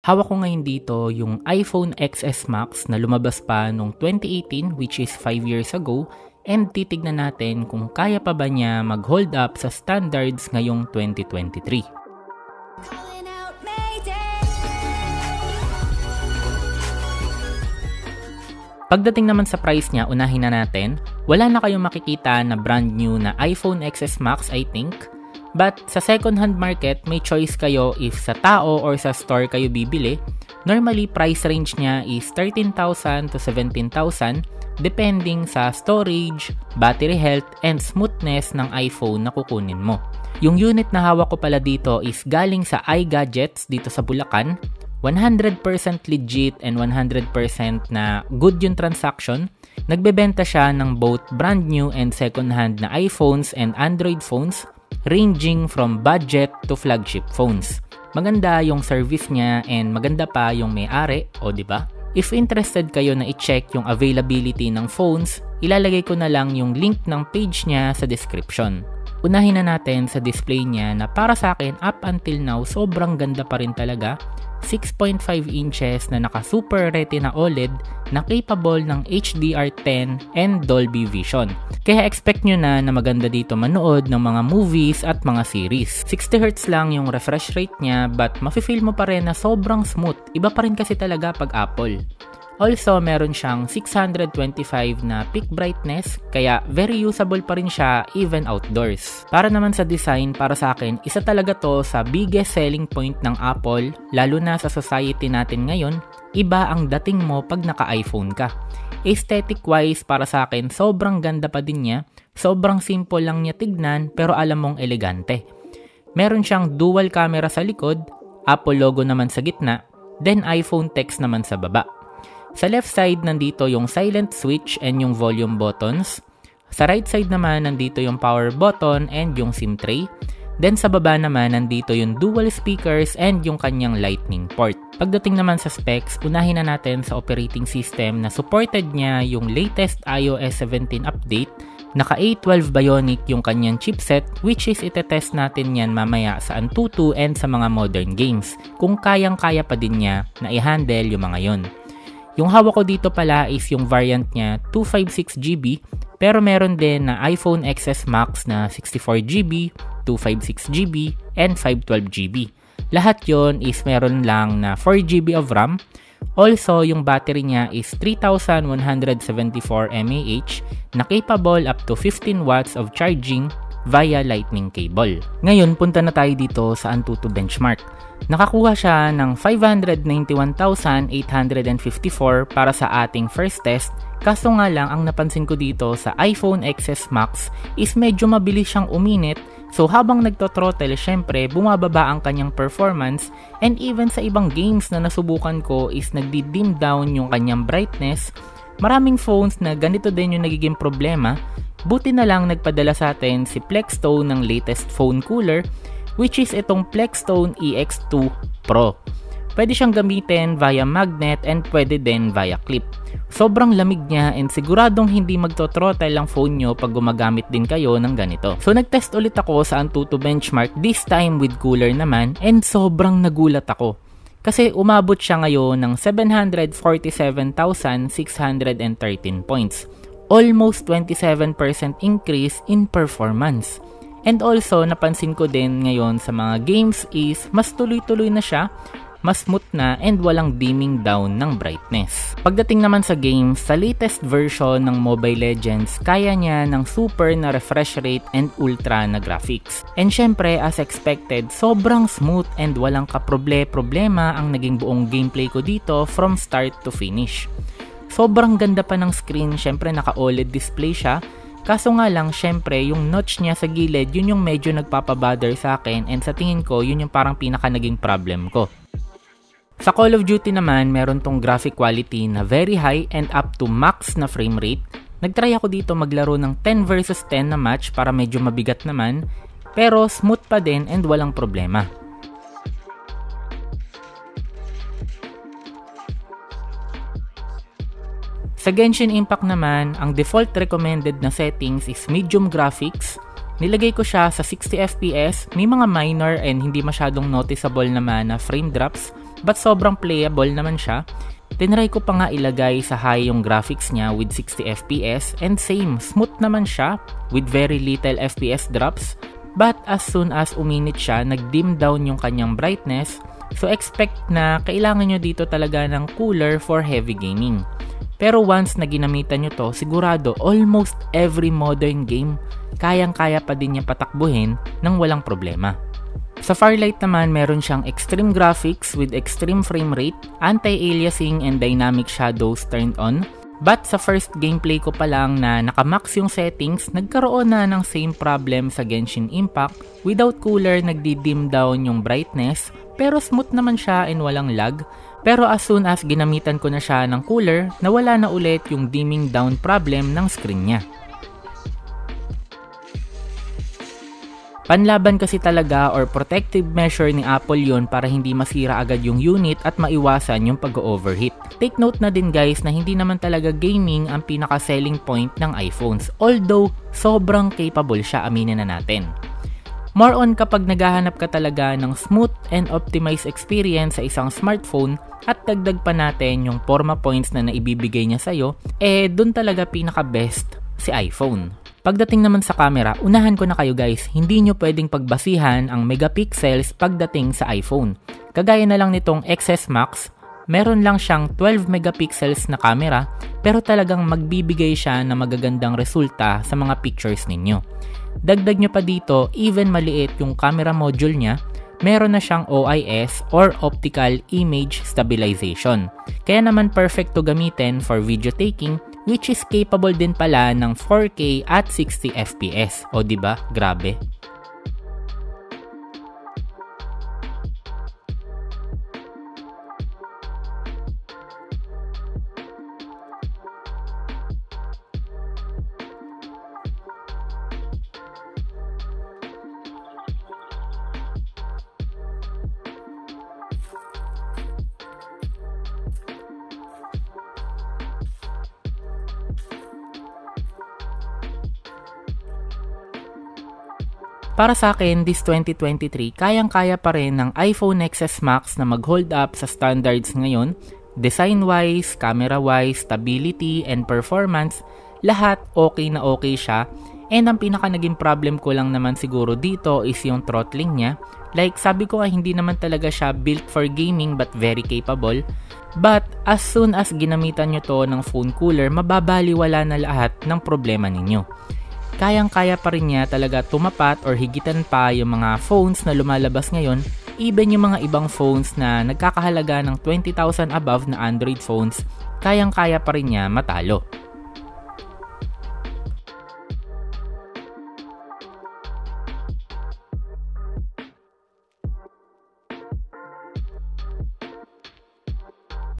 Hawak ko ngayon dito yung iPhone XS Max na lumabas pa noong 2018 which is 5 years ago and titignan natin kung kaya pa ba niya mag-hold up sa standards ngayong 2023. Pagdating naman sa price niya, unahin na natin, wala na kayong makikita na brand new na iPhone XS Max I think. But sa second-hand market, may choice kayo if sa tao or sa store kayo bibili. Normally, price range niya is 13,000 to 17,000 depending sa storage, battery health, and smoothness ng iPhone na kukunin mo. Yung unit na hawak ko pala dito is galing sa iGadgets dito sa Bulacan. 100% legit and 100% na good yung transaction. Nagbebenta siya ng both brand new and second-hand na iPhones and Android phones ranging from budget to flagship phones. Maganda yung service niya and maganda pa yung may-ari, o diba? If interested kayo na i-check yung availability ng phones, ilalagay ko na lang yung link ng page niya sa description. Unahin na natin sa display niya na para sa akin up until now sobrang ganda pa rin talaga. 6.5 inches na naka Super Retina OLED na capable ng HDR10 and Dolby Vision. Kaya expect nyo na maganda dito manood ng mga movies at mga series. 60Hz lang yung refresh rate niya but mafe-feel mo pa rin na sobrang smooth. Iba pa rin kasi talaga pag Apple. Also, meron siyang 625 na peak brightness, kaya very usable pa rin siya even outdoors. Para naman sa design, para sa akin, isa talaga to sa biggest selling point ng Apple, lalo na sa society natin ngayon, iba ang dating mo pag naka-iPhone ka. Aesthetic-wise, para sa akin, sobrang ganda pa din niya, sobrang simple lang niya tignan, pero alam mong elegante. Meron siyang dual camera sa likod, Apple logo naman sa gitna, then iPhone text naman sa baba. Sa left side, nandito yung silent switch and yung volume buttons. Sa right side naman, nandito yung power button and yung SIM tray. Then sa baba naman, nandito yung dual speakers and yung kanyang lightning port. Pagdating naman sa specs, unahin na natin sa operating system na supported niya yung latest iOS 17 update. Naka A12 Bionic yung kanyang chipset which is itetest natin yan mamaya sa Antutu and sa mga modern games kung kayang-kaya pa din niya na i-handle yung mga yon. Yung hawak ko dito pala is yung variant niya 256GB pero meron din na iPhone XS Max na 64GB, 256GB, and 512GB. Lahat yon is meron lang na 4GB of RAM. Also, yung battery niya is 3,174 mAh na capable up to 15 watts of charging via lightning cable. Ngayon, punta na tayo dito sa Antutu benchmark. Nakakuha siya ng 591,854 para sa ating first test, kaso nga lang ang napansin ko dito sa iPhone XS Max is medyo mabilis siyang uminit, so habang nagto-throttle syempre bumababa ang kanyang performance and even sa ibang games na nasubukan ko is nagdi-dim down yung kanyang brightness. Maraming phones na ganito din yung nagiging problema, buti na lang nagpadala sa atin si Plexstone ng latest phone cooler which is itong Plexstone EX2 Pro. Pwede siyang gamitin via magnet and pwede din via clip. Sobrang lamig niya and siguradong hindi magto-throttle ang phone nyo pag gumagamit din kayo ng ganito. So nagtest ulit ako sa Antutu benchmark, this time with cooler naman, and sobrang nagulat ako. Kasi umabot siya ngayon ng 747,613 points. Almost 27% increase in performance. And also, napansin ko din ngayon sa mga games is mas tuloy-tuloy na siya, mas smooth na and walang dimming down ng brightness. Pagdating naman sa games, sa latest version ng Mobile Legends, kaya niya ng super na refresh rate and ultra na graphics. And syempre, as expected, sobrang smooth and walang kaproble-problema ang naging buong gameplay ko dito from start to finish. Sobrang ganda pa ng screen, syempre naka-OLED display siya. Kaso nga lang, syempre, yung notch niya sa gilid, yun yung medyo nagpapabother sa akin and sa tingin ko, yun yung parang pinaka naging problem ko. Sa Call of Duty naman, meron tong graphic quality na very high and up to max na frame rate. Nagtry ako dito maglaro ng 10 versus 10 na match para medyo mabigat naman, pero smooth pa din and walang problema. Sa Genshin Impact naman, ang default recommended na settings is medium graphics. Nilagay ko siya sa 60 FPS, may mga minor and hindi masyadong noticeable naman na frame drops, but sobrang playable naman siya. Tinry ko pa nga ilagay sa high yung graphics niya with 60 FPS and same, smooth naman siya with very little FPS drops. But as soon as uminit siya, nag-dim down yung kanyang brightness. So expect na kailangan nyo dito talaga ng cooler for heavy gaming. Pero once na ginamitan nyo to, sigurado almost every modern game, kayang-kaya pa din niya patakbuhin nang walang problema. Sa Firelight naman, meron siyang extreme graphics with extreme frame rate, anti-aliasing and dynamic shadows turned on. But sa first gameplay ko pa lang na nakamax yung settings, nagkaroon na ng same problem sa Genshin Impact. Without cooler, nagdi-dim down yung brightness, pero smooth naman siya and walang lag. Pero as soon as ginamitan ko na siya ng cooler, nawala na ulit yung dimming down problem ng screen niya. Panlaban kasi talaga or protective measure ni Apple yun para hindi masira agad yung unit at maiwasan yung pag-overheat. Take note na din guys na hindi naman talaga gaming ang pinaka-selling point ng iPhones, although sobrang capable siya, aminin na natin. More on kapag naghahanap ka talaga ng smooth and optimized experience sa isang smartphone at dagdag pa natin yung forma points na naibibigay niya sa'yo, dun talaga pinaka-best si iPhone. Pagdating naman sa camera, unahan ko na kayo guys, hindi nyo pwedeng pagbasihan ang megapixels pagdating sa iPhone. Kagaya na lang nitong XS Max, meron lang siyang 12 megapixels na camera pero talagang magbibigay siya ng magagandang resulta sa mga pictures ninyo. Dagdag nyo pa dito, even maliit yung camera module niya, meron na siyang OIS or Optical Image Stabilization. Kaya naman perfect to gamitin for video taking, which is capable din pala ng 4K at 60 FPS. O diba? Grabe. Para sa akin, this 2023, kayang-kaya pa rin ng iPhone XS Max na mag-hold up sa standards ngayon. Design-wise, camera-wise, stability, and performance, lahat okay na okay siya. And ang pinaka naging problem ko lang naman siguro dito is yung throttling niya. Like sabi ko nga, hindi naman talaga siya built for gaming but very capable. But as soon as ginamitan nyo to ng phone cooler, mababaliwala na lahat ng problema ninyo. Kayang-kaya pa rin niya talaga tumapat or higitan pa yung mga phones na lumalabas ngayon, even yung mga ibang phones na nagkakahalaga ng 20,000 above na Android phones, kayang-kaya pa rin niya matalo.